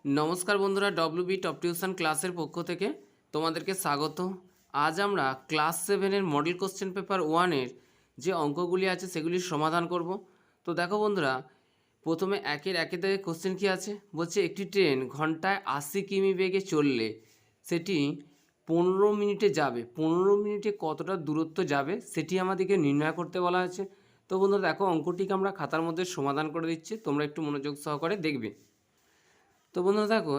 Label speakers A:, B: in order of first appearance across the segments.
A: নমস্কার বন্ধুরা, WB top tuition ক্লাসের পক্ষ থেকে তোমাদেরকে স্বাগত। আজ আমরা ক্লাস 7-এর মডেল কোশ্চেন পেপার 1-এর যে অঙ্কগুলি আছে সেগুলির সমাধান করব। তো দেখো বন্ধুরা, প্রথমে একের থেকে কোশ্চেন কী আছে বলছে, একটি ট্রেন ঘন্টায় 80 কিমি বেগে চললে সেটি 15 মিনিটে যাবে। 15 মিনিটে কতটা দূরত্ব যাবে সেটি আমাদেরকে নির্ণয় করতে বলা হয়েছে। তো বন্ধুরা দেখো, অঙ্কটিকে আমরা খাতার মধ্যে সমাধান করে দিচ্ছি, তোমরা একটু মনোযোগ সহকারে দেখবে। তো বন্ধুরা দেখো,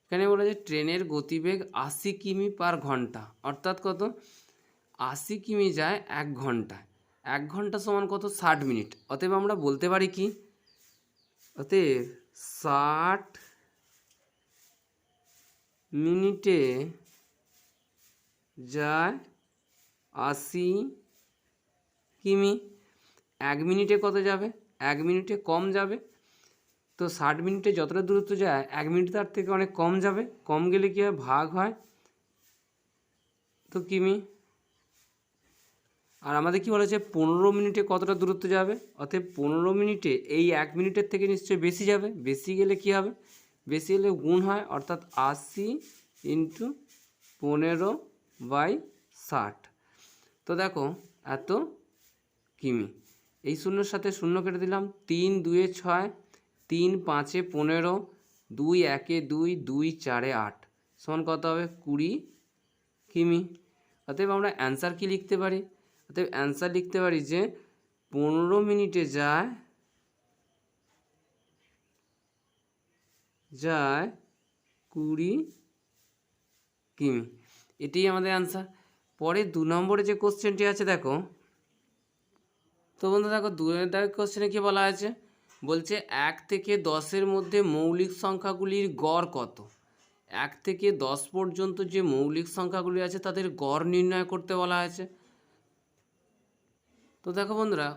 A: এখানে বলা যে ট্রেনের গতিবেগ 80 কিমি পার ঘন্টা, অর্থাৎ কত, 80 কিমি যায় 1 ঘন্টায়। 1 ঘন্টা সমান কত, 60 মিনিট। অতএব আমরা বলতে পারি কি, অতএব 60 মিনিটে যায় 80 কিমি। 1 মিনিটে কত যাবে, 1 মিনিটে কম যাবে। তো 60 মিনিটে যতটা দূরত্ব যায় 1 মিনিট তার থেকে অনেক কম যাবে। কম গেলে কী হয়, ভাগ হয়, তো কিমি। আর আমাদের কি বলেছে, 15 মিনিটে কতটা দূরত্ব যাবে, অতএব 15 মিনিটে এই 1 মিনিটের থেকে নিশ্চয়ই বেশি যাবে। বেশি গেলে কি হবে, বেশি গেলে গুণ হয়, অর্থাৎ 80 ইন্টু 15/60। তো দেখো, এত কিমি। এই শূন্যর সাথে শূন্য কেটে দিলাম। 3 2 6, 3 5 15, 2 1 2, 2 4 8 সমান কত হবে, 20 কিমি। অতএব আমরা অ্যান্সার কি লিখতে পারি, অতএব অ্যান্সার লিখতে পারি যে 15 মিনিটে যায় 20 কিমি। এটি আমাদের অ্যান্সার। পরে 2 নম্বরে যে কোশ্চেনটি আছে দেখো, তো বন্ধু দেখো 2 নম্বর কোশ্চেনে কি বলা আছে, বলছে 1 থেকে 10-এর মধ্যে মৌলিক সংখ্যাগুলির গড় কত। 1 থেকে 10 পর্যন্ত যে মৌলিক সংখ্যাগুলি আছে তাদের গড় নির্ণয় করতে বলা হয়েছে। তো দেখো বন্ধুরা,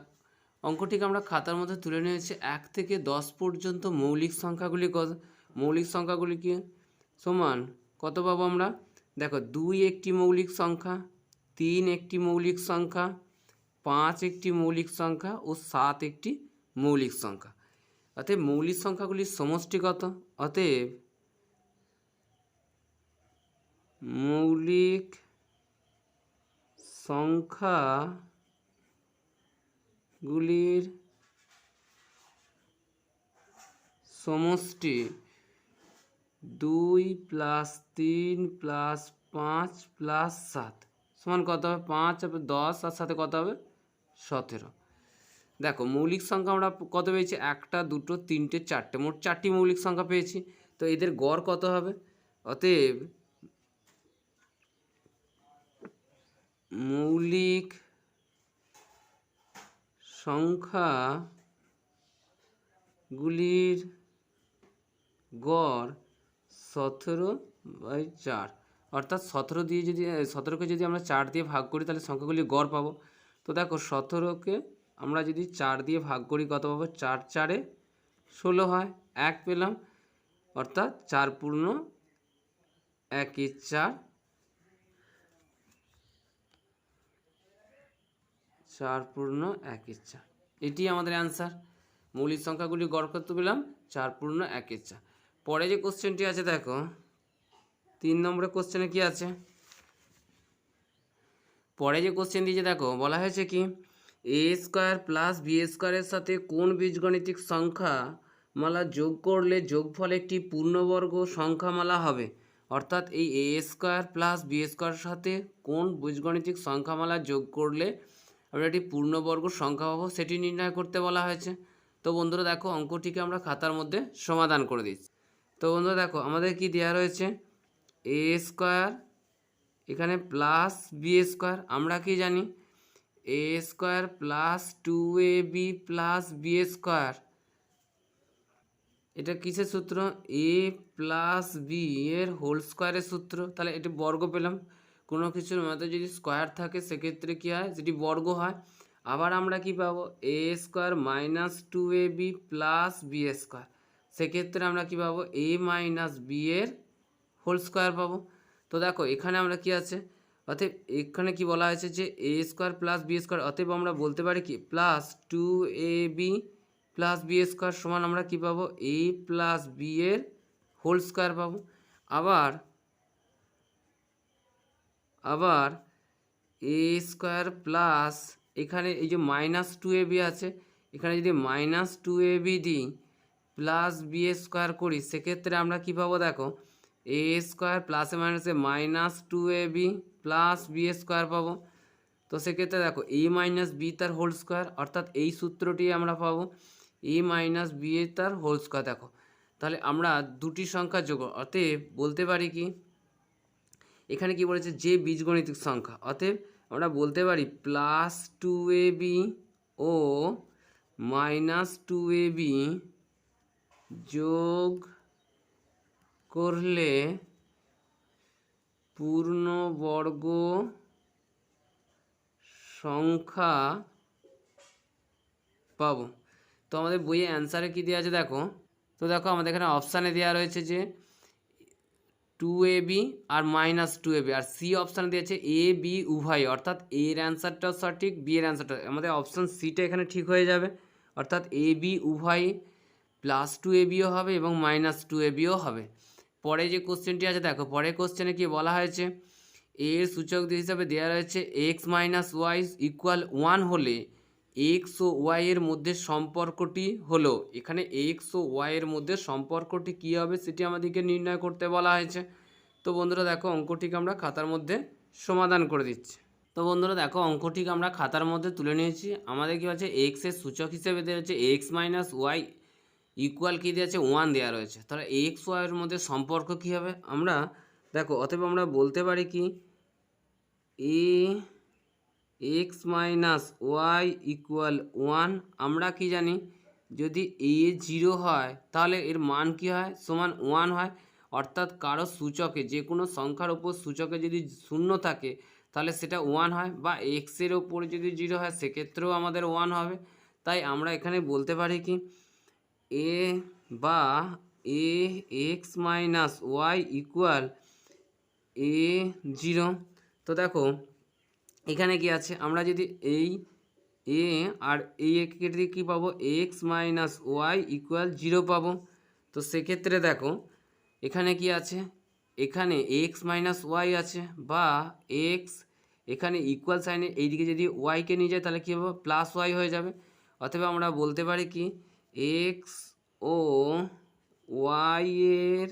A: অঙ্কটিকে আমরা খাতার মধ্যে তুলে নিয়েছি। 1 থেকে 10 পর্যন্ত মৌলিক সংখ্যাগুলি কত, মৌলিক সংখ্যাগুলি কি সমান কত পাবো আমরা, দেখো 2 একটি মৌলিক সংখ্যা, 3 একটি মৌলিক সংখ্যা, 5 একটি মৌলিক সংখ্যা ও 7 একটি মৌলিক সংখ্যা। অতএব মৌলিক সংখ্যাগুলির সমষ্টি কত, অতএব মৌলিক সংখ্যাগুলির সমষ্টি 2 + 3 + 5 + 7 সমান কত হবে, 5 হবে 10 আর সাথে কত হবে 17। দেখো মৌলিক সংখ্যা আমরা কত পেয়েছি, 1 2 3 4, মোট 4টি মৌলিক সংখ্যা পেয়েছি। তো এদের গড় কত হবে, অতএব মৌলিক সংখ্যাগুলির গড় 17/4, অর্থাৎ 17 দিয়ে যদি 17কে যদি আমরা 4 দিয়ে ভাগ করি তাহলে সংখ্যাগুলির গড় পাবো। তো দেখো 17কে আমরা যদি 4 দিয়ে ভাগ করি কত পাবো, 4 4 16 হয়, 1 পেলাম, অর্থাৎ 4 পূর্ণ 1 4, 4 পূর্ণ 1 4, এটি আমাদের অ্যান্সার। মৌলিক সংখ্যাগুলি গড় করতে পেলাম 4 পূর্ণ 1 4। পরে যে কোশ্চেনটি আছে দেখো, 3 নম্বরের কোশ্চেনে কি আছে, পরে যে কোশ্চেন দিয়েছে দেখো, বলা হয়েছে কি, a² + b² সাথে কোন বীজগণিতিক সংখ্যামালা যোগ করলে যোগফল একটি পূর্ণবর্গ সংখ্যামালা হবে। অর্থাৎ এই a² + b² সাথে কোন বীজগণিতিক সংখ্যামালা যোগ করলে আমরা একটি পূর্ণবর্গ সংখ্যা পাবো সেটি নির্ণয় করতে বলা হয়েছে। তো বন্ধুরা দেখো, অঙ্কটিকে আমরা খাতার মধ্যে সমাধান করে দিচ্ছি। তো বন্ধুরা দেখো, আমাদের কি দেওয়া রয়েছে, a² এখানে প্লাস b², আমরা কি জানি, a² + 2ab + b², এটা কিসের সূত্র, a + b এর হোল স্কোয়ারের সূত্র। তাহলে এটি বর্গ পেলাম, কোনো কিছুর মধ্যে যদি স্কোয়ার থাকে সেক্ষেত্রে কী হয়, সেটি বর্গ হয়। আবার আমরা কি পাবো, a² - 2ab + b², সেক্ষেত্রে আমরা কি পাবো, a - b এর হোল স্কোয়ার পাবো। তো দেখো এখানে আমরা কি আছে, অতএব এখানে কি বলা হয়েছে যে a² + b², অতএব আমরা বলতে পারি কি, +2ab + b² সমান আমরা কি পাবো, a + b এর হোল স্কোয়ার পাবো। আবার আবার এ স্কোয়ার প্লাস এখানে এই যে -2ab আছে, এখানে যদি -2ab দিই প্লাস বি স্কোয়ার করি, সেক্ষেত্রে আমরা কী পাবো দেখো, এ স্কোয়ার প্লাসে মাইনাসে -2ab প্লাস বি স্কোয়ার পাবো। তো সেক্ষেত্রে দেখো এ মাইনাস বি তার হোল স্কোয়ার, অর্থাৎ এই সূত্রটি আমরা পাবো এ মাইনাস বি তার হোল স্কোয়ার। দেখো তাহলে আমরা দুটি সংখ্যা যোগ, অতএব বলতে পারি কি, এখানে কি বলেছে যে বীজগণিতিক সংখ্যা, অতএব আমরা বলতে পারি +2ab ও -2ab যোগ করলে পূর্ণবর্গ সংখ্যা পাবো। তো আমাদের বইয়ে অ্যান্সারে কী দেওয়া আছে দেখো, তো দেখো আমাদের এখানে অপশানে দেওয়া রয়েছে যে 2ab আর -2ab, আর সি অপশানে দিয়েছে এ বি উভয়, অর্থাৎ এর অ্যান্সারটাও সঠিক, বি এর অ্যান্সারটা, আমাদের অপশান সিটা এখানে ঠিক হয়ে যাবে, অর্থাৎ এ বি উভয় +2abও হবে এবং -2abও হবে। পরে যে কোশ্চেনটি আছে দেখো, পরের কোশ্চেনে কি বলা হয়েছে, এর সূচক হিসাবে দেওয়া রয়েছে x - y = 1 হলে এক্স ও ওয়াই এর মধ্যে সম্পর্কটি হলো, এখানে এক্স ও ওয়াই এর মধ্যে সম্পর্কটি কী হবে সেটি আমাদেরকে নির্ণয় করতে বলা হয়েছে। তো বন্ধুরা দেখো অঙ্কটিকে আমরা খাতার মধ্যে সমাধান করে দিচ্ছি। তো বন্ধুরা দেখো অঙ্কটিকে আমরা খাতার মধ্যে তুলে নিয়েছি। আমাদের কী হচ্ছে, এক্সের সূচক হিসেবে দেওয়া হচ্ছে x - y ইকুয়াল কী দেওয়া আছে 1 দেওয়া রয়েছে, তাহলে এক্স ওয়াইয়ের মধ্যে সম্পর্ক কী হবে আমরা দেখো, অতএব আমরা বলতে পারি কি x - y = 1। আমরা কি জানি, যদি a 0 হয় তাহলে এর মান কি হয়, সমান 1 হয়, অর্থাৎ কারো সূচকে, যে কোনো সংখ্যার ওপর সূচকে যদি 0 থাকে তাহলে সেটা 1 হয়, বা এক্সের ওপরে যদি 0 হয় সেক্ষেত্রেও আমাদের 1 হবে। তাই আমরা এখানে বলতে পারি কি এ বা x - y = a0। তো দেখো এখানে কি আছে, আমরা যদি এই এ আর এই কেটে দিয়ে কী পাবো, x - y = 0 পাবো। তো সেক্ষেত্রে দেখো এখানে কি আছে, এখানে x - y আছে, বা x এখানে ইকুয়াল সাইনে এইদিকে যদি ওয়াইকে নিয়ে যায় তাহলে কী হবে, +y হয়ে যাবে। অথবা আমরা বলতে পারি কি x ও y এর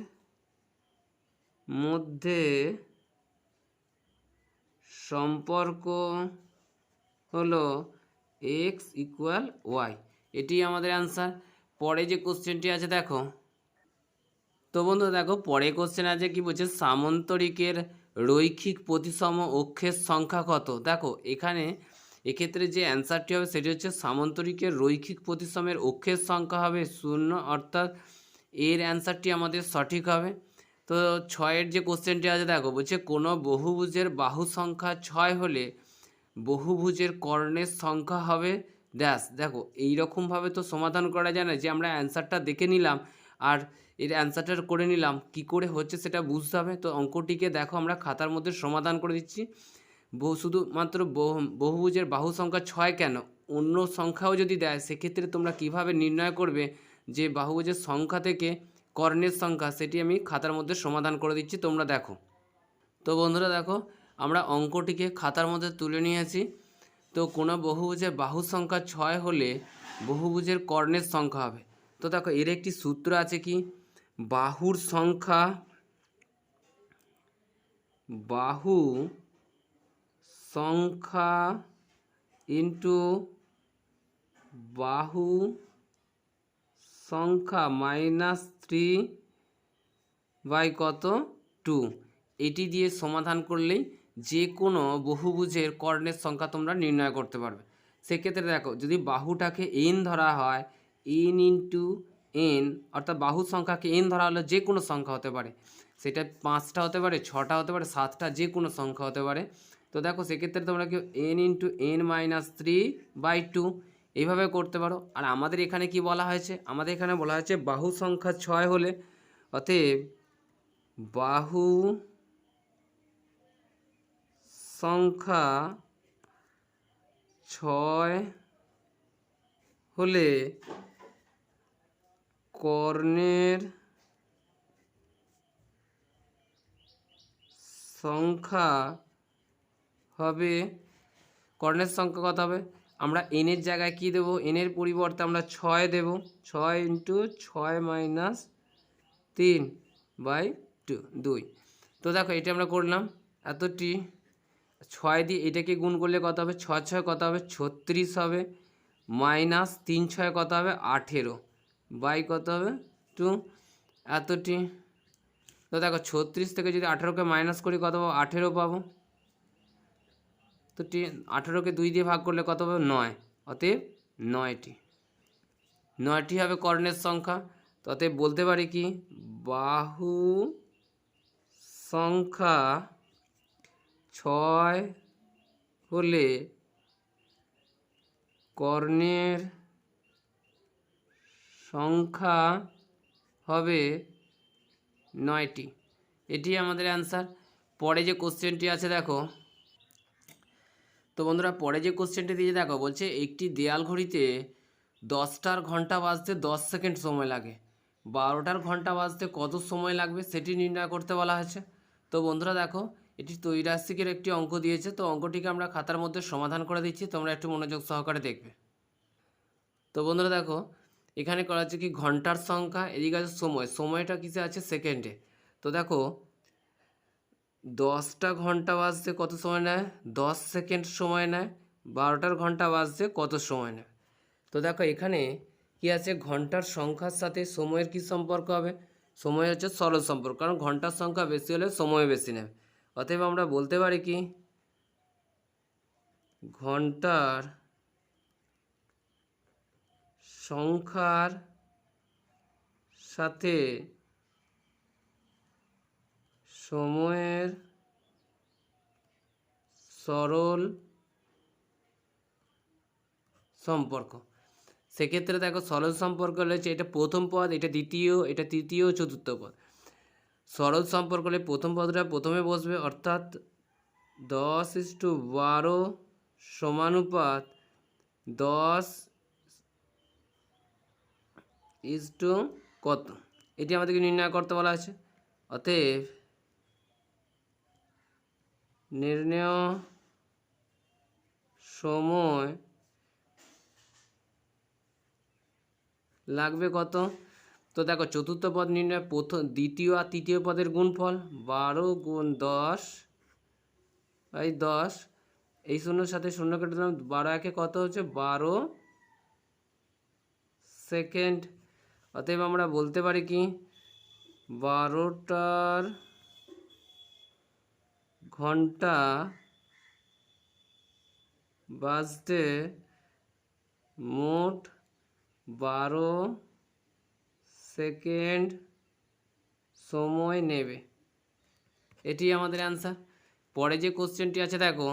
A: মধ্যে সম্পর্ক হলো x = y, এটি আমাদের অ্যান্সার। পরে যে কোশ্চেনটি আছে দেখো, তো বন্ধু দেখো পরে কোশ্চেন আছে কি বলছে, সামান্তরিকের রৈখিক প্রতিসম অক্ষের সংখ্যা কত। দেখো এখানে এক্ষেত্রে যে অ্যান্সারটি হবে সেটি হচ্ছে সামান্তরিকের রৈখিক প্রতিসমের অক্ষের সংখ্যা হবে 0, অর্থাৎ এর অ্যান্সারটি আমাদের সঠিক হবে। তো 6-এর যে কোশ্চেনটি আছে দেখো, বলছে কোনো বহুভুজের বাহু সংখ্যা 6 হলে বহুভুজের কর্ণের সংখ্যা হবে ড্যাশ। দেখো এইরকমভাবে তো সমাধান করা যায় না যে আমরা অ্যান্সারটা দেখে নিলাম আর এর অ্যান্সারটা করে নিলাম, কি করে হচ্ছে সেটা বুঝতে হবে। তো অঙ্কটিকে দেখো আমরা খাতার মধ্যে সমাধান করে দিচ্ছি। শুধুমাত্র বহুভুজের বাহু সংখ্যা 6 কেন, অন্য সংখ্যাও যদি দেয় সেক্ষেত্রে তোমরা কিভাবে নির্ণয় করবে যে বাহুভুজের সংখ্যা থেকে কর্ণের সংখ্যা, সেটি আমি খাতার মধ্যে সমাধান করে দিচ্ছি, তোমরা দেখো। তো বন্ধুরা দেখো আমরা অঙ্কটিকে খাতার মধ্যে তুলে নিয়েছি। তো কোনো বহুভুজের বাহু সংখ্যা 6 হলে বহুভুজের কর্ণের সংখ্যা হবে। তো দেখো এর একটি সূত্র আছে কি, বাহু সংখ্যা ইন্টু বাহু সংখ্যা -3/2, এটি দিয়ে সমাধান করলেই যে কোনো বহুভুজের কর্ণের সংখ্যা তোমরা নির্ণয় করতে পারবে। সেক্ষেত্রে দেখো যদি বাহুটাকে n ধরা হয়, n ইন্টু n, অর্থাৎ বাহু সংখ্যাকে n ধরা হলে যে কোনো সংখ্যা হতে পারে, সেটা 5টা হতে পারে, 6টা হতে পারে, 7টা, যে কোনো সংখ্যা হতে পারে। তো দেখো সেক্ষেত্রে তোমরা কি n ইন্টু n - 3/2 এইভাবে করতে পারো। আর আমাদের এখানে কি বলা হয়েছে, আমাদের এখানে বলা হয়েছে বাহু সংখ্যা 6 হলে, অতএব বাহু সংখ্যা 6 হলে কর্ণের সংখ্যা হবে, কর্ণের সংখ্যা কত হবে, আমরা এনের জায়গায় কি দেব, এনের পরিবর্তে আমরা 6 দেব, 6 ইন্টু 6-3/2। তো দেখো এটা আমরা করলাম, এতটি 6 দিয়ে এটাকে গুণ করলে কত হবে, 6 কত হবে 36 হবে, মাইনাস 3 কত হবে 18 বাই কত হবে 2, এতটি। তো দেখো 36 থেকে যদি 18কে মাইনাস করি কত পাবো, 18 পাবো। তো 18কে 2 দিয়ে ভাগ করলে কত পাবো, 9, অতএব 9টি হবে কর্ণের সংখ্যা। তো অতএব বলতে পারি কি, বাহু সংখ্যা 6 হলে কর্ণের সংখ্যা হবে 9টি। এটি আমাদের অ্যান্সার। পরে যে কোশ্চেনটি আছে দেখো, তো বন্ধুরা পরে যে কোশ্চেনটি দিয়ে দেখো, বলছে একটি দেয়াল ঘড়িতে 10টার ঘন্টা বাজতে 10 সেকেন্ড সময় লাগে, 12টার ঘন্টা বাজতে কত সময় লাগবে সেটি নির্ণয় করতে বলা হয়েছে। তো বন্ধুরা দেখো, এটি ত্রৈরাশিকের একটি অঙ্ক দিয়েছে, তো অঙ্কটিকে আমরা খাতার মধ্যে সমাধান করে দিচ্ছি, তোমরা একটু মনোযোগ সহকারে দেখবে। তো বন্ধুরা দেখো, এখানে করা হচ্ছে কি, ঘন্টার সংখ্যা, এদিকে আছে সময়, সময়টা কিসে আছে, সেকেন্ডে। তো দেখো 10টা ঘন্টা বাজতে কত সময় নেয়, 10 সেকেন্ড সময় নেয়, 12টার ঘন্টা বাজতে কত সময় নেয়। তো দেখো এখানে কি আছে, ঘন্টার সংখ্যার সাথে সময়ের কি সম্পর্ক হবে, সময় হচ্ছে সরল সম্পর্ক, কারণ ঘন্টার সংখ্যা বেশি হলে সময় বেশি নেবে। অতএব আমরা বলতে পারি কি, ঘন্টার সংখ্যার সাথে সময়ের সরল সম্পর্ক। সেক্ষেত্রে দেখো সরল সম্পর্ক রয়েছে, এটা প্রথম পদ, এটা দ্বিতীয়, এটা তৃতীয়, চতুর্থ পদ। সরল সম্পর্ক হলে প্রথম পদটা প্রথমে বসবে, অর্থাৎ 10:12 সমানুপাত 10 কত, এটি আমাদেরকে নির্ণয় করতে বলা আছে। অতএব নির্ণয় সময় লাগবে কত। তো দেখো চতুর্থ পদ নির্ণয়, প্রথম দ্বিতীয় আর তৃতীয় পদের গুণফল 12 × 10/10, এই শূন্যর সাথে শূন্য কেটে দিলাম, 12 কত হচ্ছে 12 সেকেন্ড। অতএব আমরা বলতে পারি কি, 12টার ঘন্টা বাজতে মোট 12 সেকেন্ড সময় নেবে, এটি আমাদের অ্যান্সার। পরে যে কোশ্চেনটি আছে দেখো,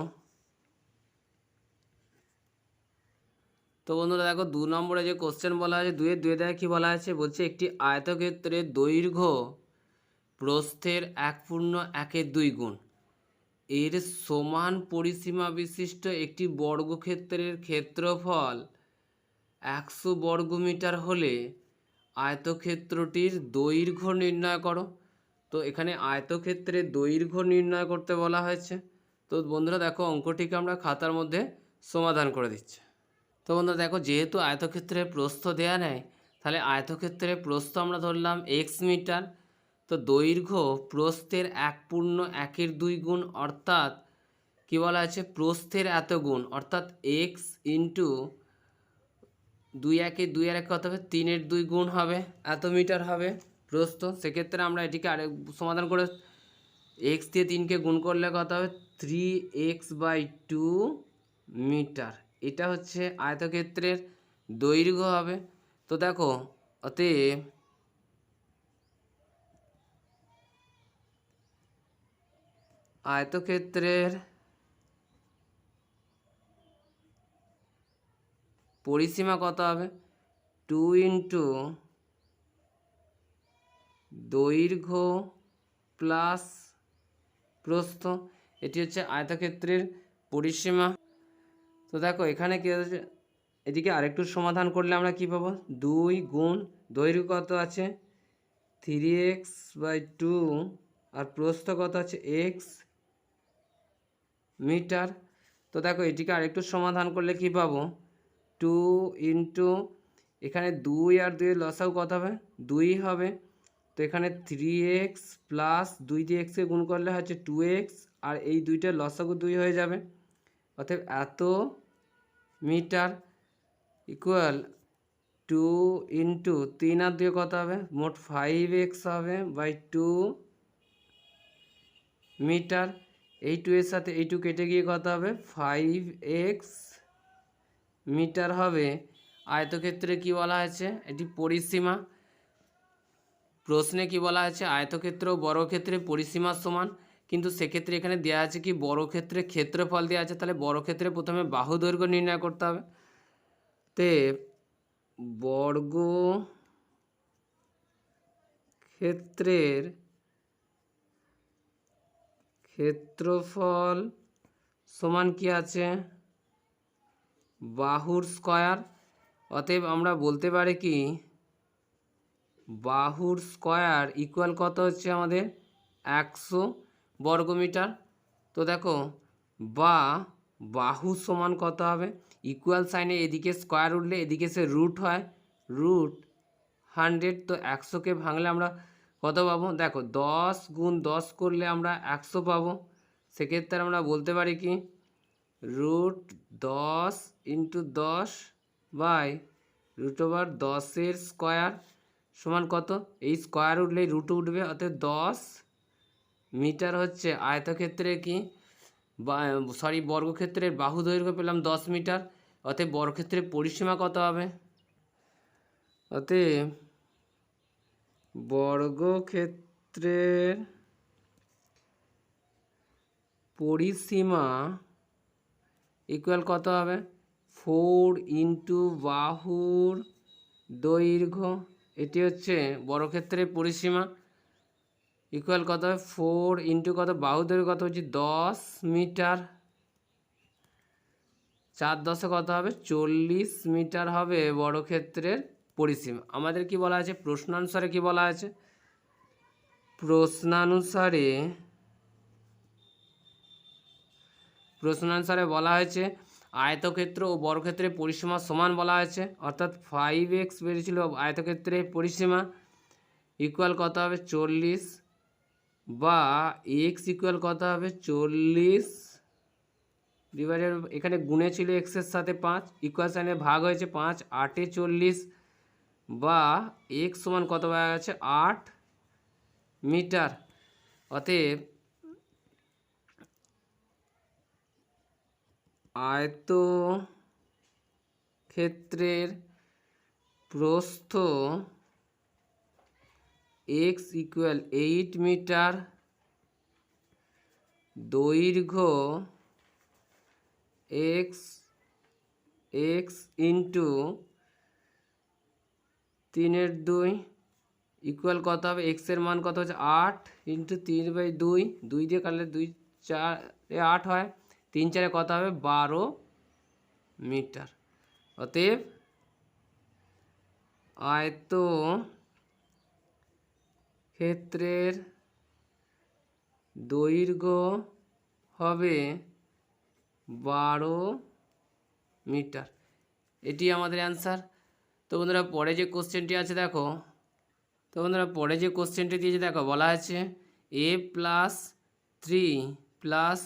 A: তো বন্ধুরা দেখো 2 নম্বরে যে কোশ্চেন বলা আছে, 2-এর 2 দেখে কী বলা আছে, বলছে একটি আয়তক্ষেত্রের দৈর্ঘ্য প্রস্থের 1/1 গুণ, এর সমান পরিসীমা বিশিষ্ট একটি বর্গক্ষেত্রের ক্ষেত্রফল 100 বর্গমিটার হলে আয়তক্ষেত্রটির দৈর্ঘ্য নির্ণয় করো। তো এখানে আয়তক্ষেত্রের দৈর্ঘ্য নির্ণয় করতে বলা হয়েছে। তো বন্ধুরা দেখো অঙ্কটিকে আমরা খাতার মধ্যে সমাধান করে দিচ্ছি। তো বন্ধুরা দেখো, যেহেতু আয়তক্ষেত্রের প্রস্থ দেয়া নেয়, তাহলে আয়তক্ষেত্রের প্রস্থ আমরা ধরলাম x মিটার। তো দৈর্ঘ্য প্রস্থের 1/2 গুণ, অর্থাৎ কী বলা আছে, প্রস্থের এত গুণ, অর্থাৎ x ইন্টু 2 কত হবে, 3-2 গুণ হবে, এত মিটার হবে প্রস্থ। সেক্ষেত্রে আমরা এটিকে আরেক সমাধান করে, x দিয়ে 3কে গুণ করলে কত হবে, 3x/2 মিটার, এটা হচ্ছে আয়তক্ষেত্রের দৈর্ঘ্য হবে। তো দেখো অতএব আয়তক্ষেত্রের পরিসীমা কত হবে, 2 ইন্টু দৈর্ঘ্য প্লাস প্রস্থ, এটি হচ্ছে আয়তক্ষেত্রের পরিসীমা। তো দেখো এখানে কী হচ্ছে, এদিকে আরেকটু সমাধান করলে আমরা কি পাবো, 2 গুণ দৈর্ঘ্য কত আছে 3x/2 আর প্রস্থ কত আছে x মিটার। তো দেখো এটিকে আরেকটু সমাধান করলে কি পাবো, 2 ইন্টু এখানে 2 আর 2 এর লসাগু কত হবে, 2 হবে। তো এখানে 3x প্লাস 2 দিয়ে এক্সকে গুণ করলে হচ্ছে 2x, আর এই দুইটার লসাগু 2 হয়ে যাবে। অতএব এত মিটার ইকুয়াল 2 ইন্টু 3 আর 2 কত হবে, মোট 5x হবে বাই 2 মিটার। এই 2 এর সাথে এই 2 কেটে গিয়ে কত হবে, 5x মিটার হবে। আয়তক্ষেত্রে কি বলা হয়েছে, এটি পরিসীমা। প্রশ্নে কি বলা আছে, আয়তক্ষেত্র ও বর্গক্ষেত্রে পরিসীমা সমান, কিন্তু সেক্ষেত্রে এখানে দেওয়া আছে কি বর্গক্ষেত্রে ক্ষেত্রফল দেওয়া আছে, তাহলে বর্গক্ষেত্রে প্রথমে বাহু দৈর্ঘ্য নির্ণয় করতে হবে। তে বর্গ ক্ষেত্রের ক্ষেত্রফল সমান কি আছে, বাহুর স্কয়ার। অতএব আমরা বলতে পারি কি বাহুর স্কয়ার ইকুয়াল কত হচ্ছে আমাদের 100 বর্গমিটার। তো দেখো বাহু সমান কত হবে, ইকুয়াল সাইনে এদিকে স্কয়ার উঠলে এদিকে সে রুট হয়, রুট 100। তো 100কে ভাঙলে আমরা কত পাবো, দেখো 10 গুণ 10 করলে আমরা 100 পাবো। সেক্ষেত্রে আমরা বলতে পারি কি root 10 into 10 by root over 10-এর স্কয়ার সমান কত, এই স্কয়ার উঠলেই রুট উঠবে, অর্থাৎ 10 মিটার হচ্ছে আয়তক্ষেত্রে কি বর্গক্ষেত্রের বাহু দৈর্ঘ্য পেলাম 10 মিটার। অতএব বর্গক্ষেত্রের পরিসীমা কত হবে, অতএব বর্গক্ষেত্রের পরিসীমা ইকুয়াল কত হবে, 4 ইন্টু বাহুর দৈর্ঘ্য, এটি হচ্ছে বর্গক্ষেত্রের পরিসীমা ইকুয়াল কত হবে 4 ইন্টু কত, বাহু দৈর্ঘ্য কত হচ্ছে 10 মিটার, 4 10 কত হবে 40 মিটার হবে বর্গক্ষেত্রের পরিসীমা। আমাদের কি বলা আছে, প্রশ্নানুসারে কি বলা আছে, প্রশ্নানুসারে বলা হয়েছে আয়তক্ষেত্র ও বর্গক্ষেত্রের পরিসীমা সমান বলা হয়েছে, অর্থাৎ 5x বেরিয়েছিল আয়তক্ষেত্রের পরিসীমা ইকুয়াল কত হবে 40, বা x ইকুয়াল কত হবে 40 ডিভাইডেড, এখানে গুণে ছিল এক্সের সাথে 5, ইকুয়াল সাইনে ভাগ হয়েছে 5, 8 এ 40, বা x সমান কত পাওয়া গেছে 8 মিটার। অতএব আয়তক্ষেত্রের প্রস্থ x ইকুয়াল 8 মিটার, দৈর্ঘ্য x ইন্টু 3/2 ইকুয়াল কত হবে, x এর মান কত হচ্ছে 8 ইন্টু 3/2, 2 দিয়ে কাটলে 2 4 8 হয়, 3 4 কত হবে 12 মিটার। অতএব আয়তক্ষেত্রের দৈর্ঘ্য হবে 12 মিটার, এটি আমাদের অ্যান্সার। তো বন্ধুরা পরে যে কোশ্চেনটি আছে দেখো, তো বন্ধুরা পরে যে কোশ্চেনটি দিয়েছে দেখো, বলা আছে a plus 3 plus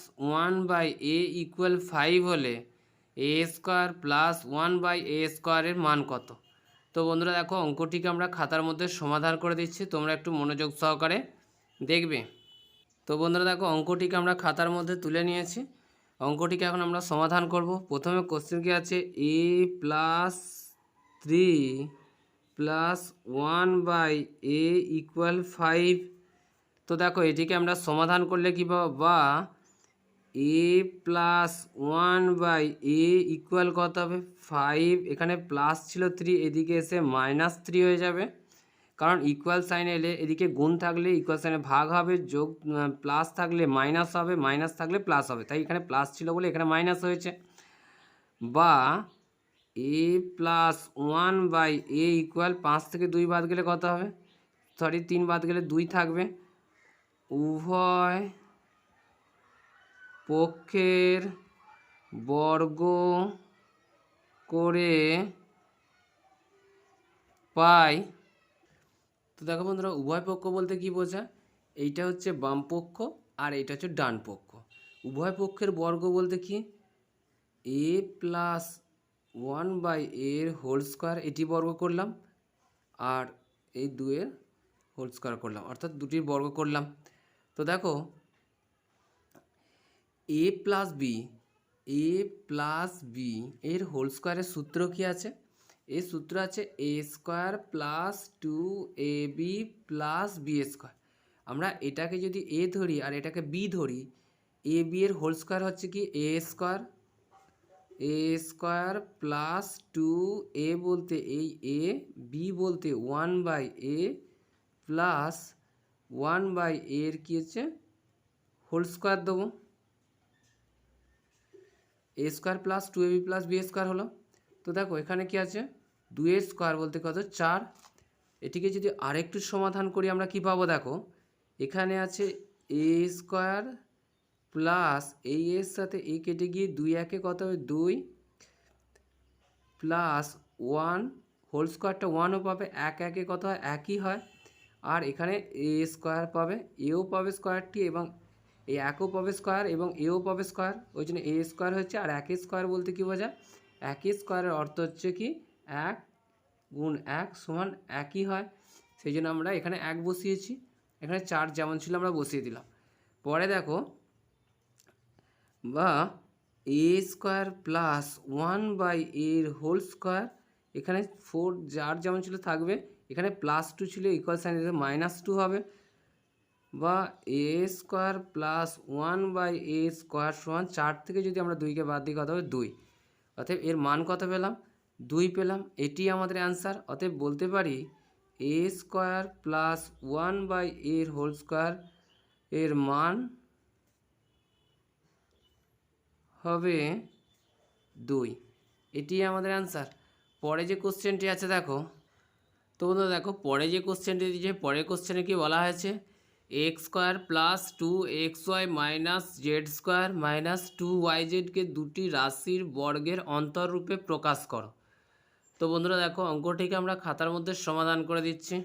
A: 1/a equal 5 হলে a স্কোয়ার প্লাস 1/a স্কোয়ারের মান কত। তো বন্ধুরা দেখো অঙ্কটিকে আমরা খাতার মধ্যে সমাধান করে দিচ্ছি, তোমরা একটু মনোযোগ সহকারে দেখবে। তো বন্ধুরা দেখো অঙ্কটিকে আমরা খাতার মধ্যে তুলে নিয়েছি, অঙ্কটিকে এখন আমরা সমাধান করব। প্রথমে কোশ্চেন কি আছে, a plus 3 plus 1/a equal 5। তো দেখো এটিকে আমরা সমাধান করলে কী পাবো, বা a প্লাস 1/a ইকুয়াল কত হবে 5, এখানে প্লাস ছিল 3, এদিকে এসে -3 হয়ে যাবে, কারণ ইকুয়াল সাইনে এলে এদিকে গুণ থাকলে ইকুয়াল সাইনে ভাগ হবে, যোগ প্লাস থাকলে মাইনাস হবে, মাইনাস থাকলে প্লাস হবে, তাই এখানে প্লাস ছিল বলে এখানে মাইনাস হয়েছে। বা a প্লাস 1/a ইকুয়াল 5 থেকে 2 বাদ গেলে কত হবে, 3 বাদ গেলে 2 থাকবে, উভয় পক্ষের বর্গ করে পাই। তো দেখো বন্ধুরা, উভয় পক্ষ বলতে কি বোঝায়? এইটা হচ্ছে বাম পক্ষ আর এইটা হচ্ছে ডান পক্ষ। উভয় পক্ষের বর্গ বলতে কি, এ প্লাস 1/a হোল স্কোয়ার এটি বর্গ করলাম, আর এই 2 হোল স্কোয়ার করলাম, অর্থাৎ দুটির বর্গ করলাম। তো দেখো এ প্লাস বি এর হোল স্কোয়ারের সূত্র কি আছে? এর সূত্র আছে A square plus 2ab plus B square. আমরা এটাকে যদি এ ধরি আর এটাকে বি ধরি, এ বি এর হোল স্কোয়ার হচ্ছে কি এ স্কোয়ার প্লাস 2a বলতে এই এ, বি বলতে 1/a প্লাস 1/a এর কী হচ্ছে হোল স্কোয়ার দেবো, A square plus 2ab plus B square হলো। তো দেখো এখানে কি আছে, 2 স্কোয়ার বলতে কত 4। এটিকে যদি আরেকটু সমাধান করি আমরা কি পাবো? দেখো এখানে আছে এ স্কোয়ার প্লাস এই এর সাথে এ কেটে গিয়ে 2 একে কত হবে 2 প্লাস 1 হোল স্কোয়ারটা 1ও পাবে, 1 একে কত হয় একই হয়, আর এখানে এ স্কোয়ার পাবে, এও পাবে স্কোয়ারটি এবং এই একও পাবে স্কোয়ার এবং এও পাবে স্কোয়ার, ওই জন্য এ স্কোয়ার হচ্ছে। আর 1 স্কোয়ার বলতে কী বোঝায়? 1 স্কোয়ারের অর্থ হচ্ছে কি 1 গুণ 1 সমান একই হয়, সেই জন্য আমরা এখানে 1 বসিয়েছি, এখানে 4 যেমন ছিল আমরা বসিয়ে দিলাম। পরে দেখো বা এ স্কোয়ার প্লাস 1/a এর হোল স্কোয়ার, এখানে 4 যার যেমন ছিল থাকবে, এখানে +2 ছিল ইকুয়াল সাইন -2 হবে, বা এ স্কোয়ার প্লাস 1/a স্কোয়ার সমান 4 থেকে যদি আমরা 2কে বাদ দিই কত হবে 2। অতএব এর মান কত পেলাম? 2 পেলাম। এটি আমাদের অ্যান্সার। অতএব বলতে পারি এ স্কোয়ার প্লাস 1/a এর হোল স্কোয়ার এর মান হবে 2। এটি আমাদের অ্যান্সার। পরে যে কোশ্চেনটি আছে দেখো, তো বন্ধুরা দেখো পরে যে কোশ্চেনটি দিয়েছে, পরের কোশ্চেনে কি বলা হয়েছে, X square plus 2xy minus Z square minus 2yzকে দুটি রাশির বর্গের অন্তররূপে প্রকাশ করো। তো বন্ধুরা দেখো অঙ্কটিকে আমরা খাতার মধ্যে সমাধান করে দিচ্ছি।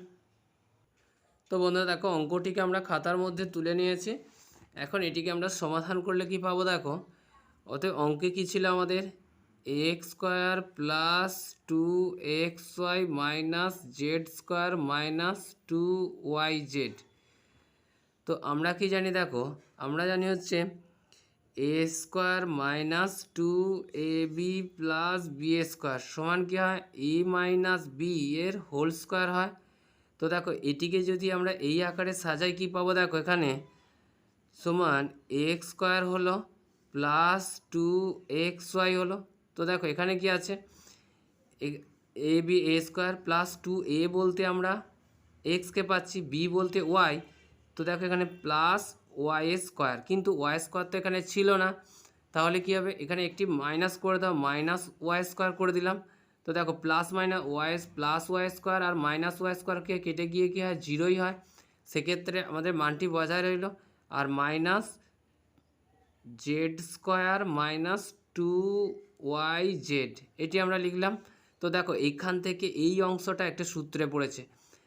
A: তো বন্ধুরা দেখো অঙ্কটিকে আমরা খাতার মধ্যে তুলে নিয়েছি, এখন এটিকে আমরা সমাধান করলে কি পাবো দেখো। অতএব অঙ্কে কী ছিল আমাদের, X square plus 2xy minus Z square minus 2yz। তো আমরা কি জানি দেখো, আমরা জানি হচ্ছে A square minus 2ab plus B square সমান কী হয়, এ মাইনাস বি এর হোল স্কোয়ার হয়। তো দেখো এটিকে যদি আমরা এই আকারে সাজাই কি পাবো দেখো, এখানে সমান এক্স স্কোয়ার হলো প্লাস 2xy হলো। তো দেখো এখানে কি আছে, A B A square plus 2a বলতে আমরা এক্সকে পাচ্ছি, বি বলতে ওয়াই। তো দেখো এখানে প্লাস ওয়াই স্কোয়ার, কিন্তু ওয়াই স্কোয়ার তো এখানে ছিল না, তাহলে কি হবে, এখানে একটি মাইনাস করে দাও, মাইনাস ওয়াই স্কোয়ার করে দিলাম। তো দেখো প্লাস ওয়াই স্কোয়ার আর মাইনাস ওয়াই স্কোয়ারকে কেটে গিয়ে কী হয়, 0ই হয়, সেক্ষেত্রে আমাদের মানটি বজায় রইল। আর minus Z square minus 2yz এটি আমরা লিখলাম। তো দেখো এইখান থেকে এই অংশটা একটা সূত্রে পড়েছে,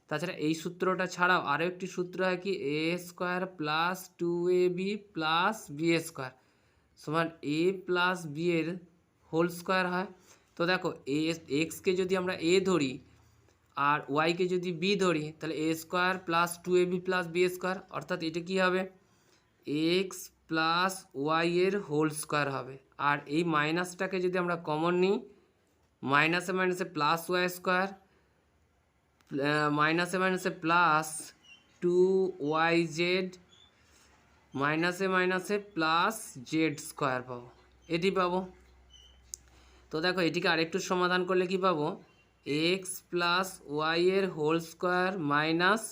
A: তাছাড়া এই সূত্রটা ছাড়াও আরও একটি সূত্র হয় কি, A square plus 2ab plus B square সমান এ প্লাস বি এর হোল স্কোয়ার হয়। তো দেখো এক্সকে যদি আমরা এ ধরি আর ওয়াইকে যদি বি ধরি, তাহলে A square plus 2ab plus B square, অর্থাৎ এটা কী হবে, এক্স প্লাস ওয়াই এর হোল স্কোয়ার হবে। আর এই মাইনাসটাকে যদি আমরা কমন নিই, মাইনাসে মাইনাসে প্লাস ওয়াই স্কোয়ার, মাইনাসে মাইনাসে প্লাস 2yz, মাইনাসে মাইনাসে প্লাস জেড স্কোয়ার পাবো, এটি পাবো। তো দেখো এটিকে আরেকটু সমাধান করলে কি পাবো, এক্স প্লাস ওয়াই এর হোল স্কোয়ার মাইনাস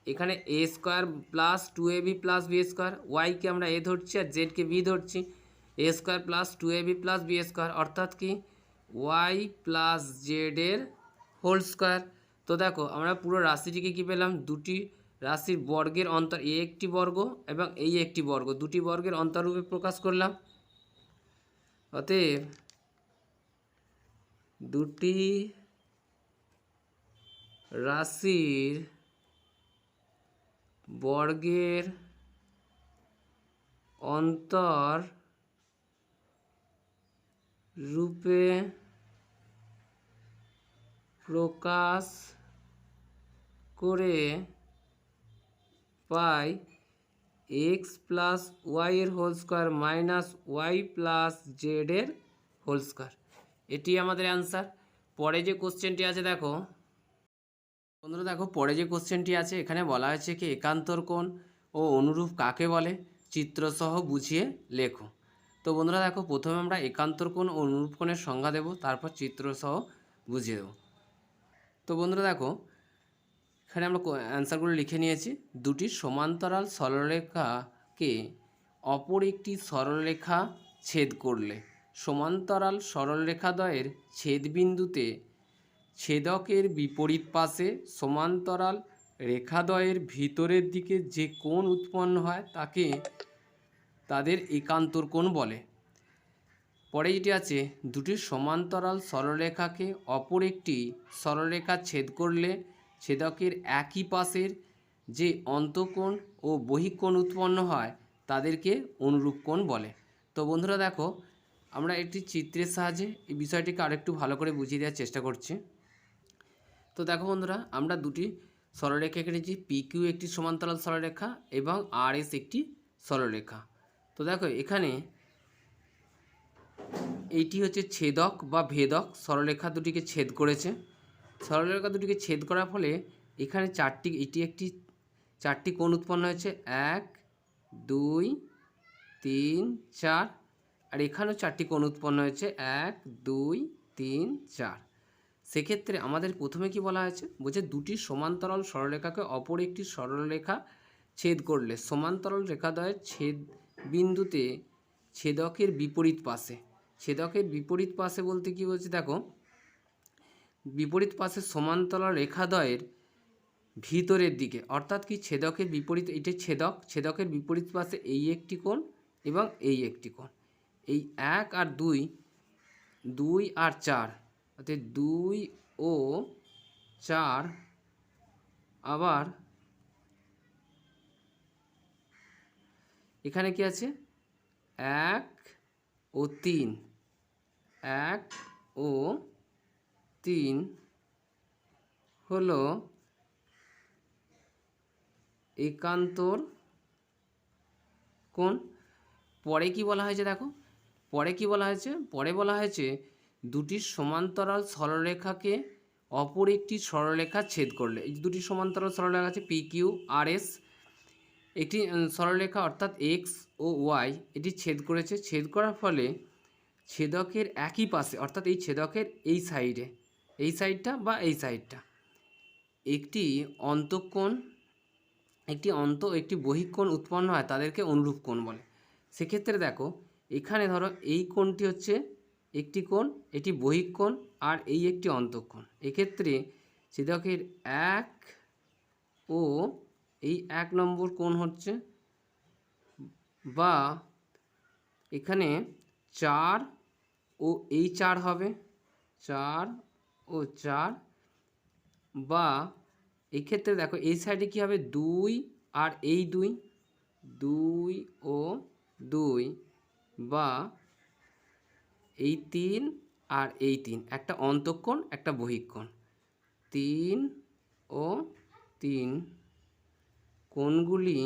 A: এখানে A square plus 2ab plus B square, ওয়াইকে আমরা এ ধরছি আর জেডকে বি ধরছি, A square plus 2ab plus B square, অর্থাৎ কি ওয়াই প্লাস জেডের হোল স্কোয়ার। তো দেখো আমরা পুরো রাশিটিকে কী পেলাম, দুটি রাশির বর্গের অন্তর এই একটি বর্গ এবং এই একটি বর্গ, দুটি বর্গের অন্তররূপে প্রকাশ করলাম। অতএব দুটি রাশির বর্গের অন্তর রূপে প্রকাশ করে পাই এক্স প্লাস ওয়াই এর whole square minus Y plus Z এর হোল স্কোয়ার। এটি আমাদের অ্যান্সার। পরে যে কোশ্চেনটি আছে দেখো বন্ধুরা, দেখো পরে যে কোশ্চেনটি আছে এখানে বলা হয়েছে কি একান্তর কোণ ও অনুরূপ কাকে বলে, চিত্রসহ বুঝিয়ে লেখো। তো বন্ধুরা দেখো, প্রথমে আমরা একান্তর কোণ ও অনুরূপ কোণের সংজ্ঞা দেব, তারপর চিত্রসহ বুঝিয়ে দেবো। তো বন্ধুরা দেখো, এখানে আমরা অ্যান্সারগুলো লিখে নিয়েছি। দুটি সমান্তরাল সরলরেখাকে অপর একটি সরলরেখা ছেদ করলে সমান্তরাল সরলরেখাদ্বয়ের ছেদবিন্দুতে ছেদকের বিপরীত পাশে সমান্তরাল রেখাদ্বয়ের ভিতরের দিকে যে কোণ উৎপন্ন হয় তাকে তাদের একান্তর কোণ বলে। পরে যেটি আছে, দুটি সমান্তরাল সরলরেখাকে অপর একটি সরলরেখা ছেদ করলে ছেদকের একই পাশের যে অন্তঃকোণ ও বহিঃকোণ উৎপন্ন হয় তাদেরকে অনুরূপ কোণ বলে। তো বন্ধুরা দেখো, আমরা একটি চিত্রের সাহায্যে এই বিষয়টিকে আরেকটু ভালো করে বুঝিয়ে দেওয়ার চেষ্টা করছি। তো দেখো বন্ধুরা, আমরা দুটি সরলরেখা এঁকেছি, পি কিউ একটি সমান্তরাল সরলরেখা এবং আর এস একটি সরলরেখা। তো দেখো এখানে এইটি হচ্ছে ছেদক বা ভেদক, সরলরেখা দুটিকে ছেদ করেছে। সরলরেখা দুটিকে ছেদ করার ফলে এখানে চারটি কোণ উৎপন্ন হয়েছে, 1 2 3 4, আর এখানেও চারটি কোণ উৎপন্ন হয়েছে 1 2 3 4। সেক্ষেত্রে আমাদের প্রথমে কি বলা হয়েছে, বলছে দুটি সমান্তরাল সরলরেখাকে অপর একটি সরলরেখা ছেদ করলে সমান্তরাল রেখাদ্বয়ের ছেদ বিন্দুতে ছেদকের বিপরীত পাশে, ছেদকের বিপরীত পাশে বলতে কি বলছে দেখো, বিপরীত পাশে সমান্তরাল রেখাদ্বয়ের ভিতরের দিকে, অর্থাৎ কি ছেদকের বিপরীত, এটা ছেদকের বিপরীত পাশে এই একটি কোণ এবং এই একটি কোণ, এই 1 আর 2, 2 আর 4, অর্থাৎ 2 ও 4, আবার এখানে কি আছে 1 ও 3, 1 ও 3 হলো একান্তর কোণ। পরে কি বলা হয়েছে দেখো, পরে বলা হয়েছে দুটি সমান্তরাল সরলরেখাকে অপর একটি সরলরেখা ছেদ করলে, এই দুটি সমান্তরাল সরলরেখা আছে পি কিউ আর এস, একটি সরলরেখা অর্থাৎ এক্স ও ওয়াই এটি ছেদ করেছে। ছেদ করার ফলে ছেদকের একই পাশে, অর্থাৎ এই ছেদকের এই সাইডটা বা এই সাইডটা একটি অন্তঃকোণ, একটি বহিঃকোণ উৎপন্ন হয়, তাদেরকে অনুরূপ কোণ বলে। সেক্ষেত্রে দেখো এখানে ধরো এই কোণটি হচ্ছে একটি কোণ, এটি বহিঃকোণ, আর এই একটি অন্তঃকোণ। এক্ষেত্রে ছেদকের 1 ও এই 1 নম্বর কোণ হচ্ছে, বা এখানে 4 ও এই 4 হবে, 4 ও 4, বা এই ক্ষেত্রে দেখো এই সাইডে কি হবে 2 আর এই 2, 2 ও 2, বা এই 3 আর এই 3, একটা অন্তঃকোণ একটা বহিঃকোণ, 3 ও 3 কোণগুলি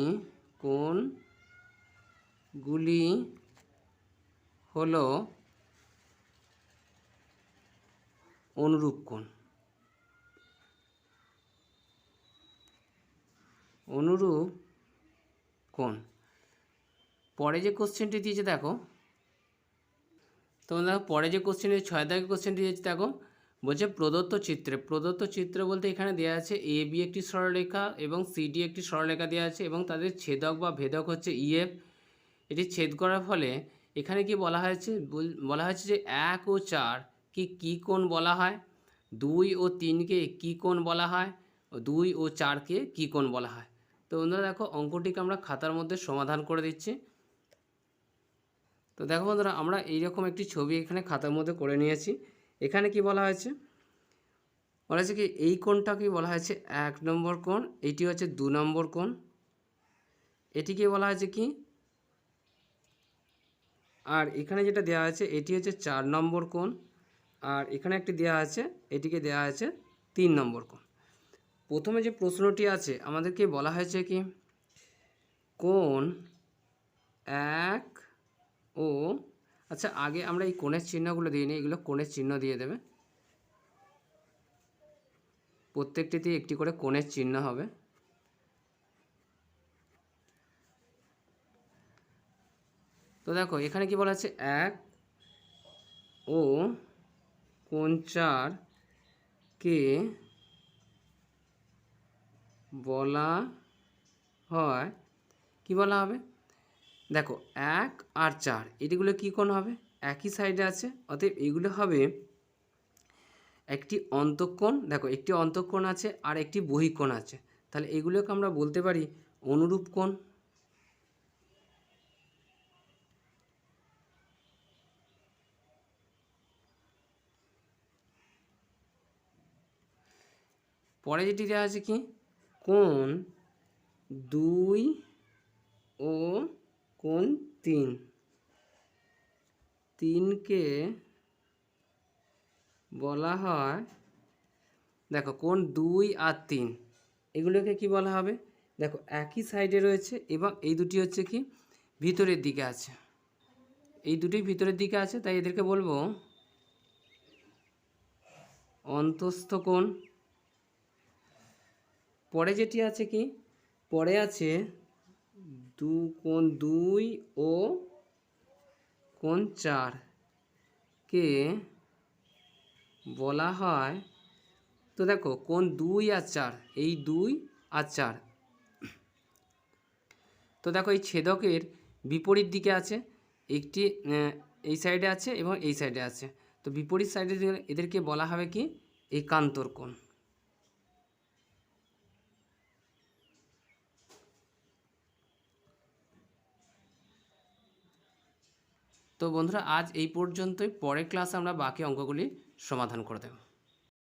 A: হলো অনুরূপ কোণ। পরে যে কোশ্চেনটি দিয়েছে দেখো, তোমরা দেখো পরে যে কোশ্চেন 6 দাগের কোশ্চেনটি দিয়েছে দেখো, বলছে প্রদত্ত চিত্র বলতে এখানে দেওয়া আছে এ বি একটি সরলরেখা এবং সিডি একটি সরলরেখা দেওয়া আছে এবং তাদের ছেদক বা ভেদক হচ্ছে ইএফ। এটি ছেদ করার ফলে এখানে কি বলা হয়েছে, যে 1 ও 4 কি কোণ বলা হয়, 2 ও 3কে কি কোণ বলা হয়, 2 ও 4কে কি কোণ বলা হয়। তো বন্ধুরা দেখো অঙ্কটিকে আমরা খাতার মধ্যে সমাধান করে দিচ্ছি। তো দেখো বন্ধুরা আমরা এইরকম একটি ছবি এখানে খাতার মধ্যে করে নিয়েছি। এখানে কি বলা হয়েছে কি এই কোণটাকে বলা হয়েছে 1 নম্বর কোণ, এটি হচ্ছে 2 নম্বর কোণ, এটিকে বলা হয়েছে কি, আর এখানে যেটা দেওয়া আছে এটি হচ্ছে 4 নম্বর কোণ, আর এখানে একটি দেওয়া আছে এটিকে দেওয়া আছে 3 নম্বর কোণ। প্রথমে যে প্রশ্নটি আছে আমাদেরকে বলা হয়েছে কি কোণ 1 ও, আচ্ছা আগে আমরা এই কোণের চিহ্নগুলো দিয়ে নিই, এগুলো কোণের চিহ্ন দিয়ে দেবে, প্রত্যেকটিতে একটি করে কোণের চিহ্ন হবে। তো দেখো এখানে কি বলা আছে 1 ও কোণ 4 কে বলা হয়, কি বলা হবে, দেখো 1 আর 4 এটিগুলো কি কোণ হবে, একই সাইডে আছে, অতএব এইগুলো হবে একটি অন্তঃকোণ। দেখো একটি অন্তঃকোণ আছে আর একটি বহিঃকোণ আছে, তাহলে এগুলোকে আমরা বলতে পারি অনুরূপ কোণ। পরে যেটি দেওয়া আছে কি কোণ 2 ও কোণ 3কে বলা হয়, দেখো কোণ 2 আর 3 এগুলোকে কি বলা হবে, দেখো একই সাইডে রয়েছে এবং এই দুটি হচ্ছে কি ভিতরের দিকে আছে, এই দুটি ভিতরের দিকে আছে, তাই এদেরকে বলবো অন্তস্থ কোণ। পরে যেটি আছে কি, পরে আছে কোণ 2 ও কোণ 4 কে বলা হয়, তো দেখো কোণ 2 আর 4, এই 2 আর 4, তো দেখো এই ছেদকের বিপরীত দিকে আছে, একটি এই সাইডে আছে এবং এই সাইডে আছে, তো বিপরীত সাইডে এদেরকে বলা হবে কি একান্তর কোণ। তো বন্ধুরা আজ এই পর্যন্তই, পরের ক্লাসে আমরা বাকি অঙ্কগুলি সমাধান করে দেব।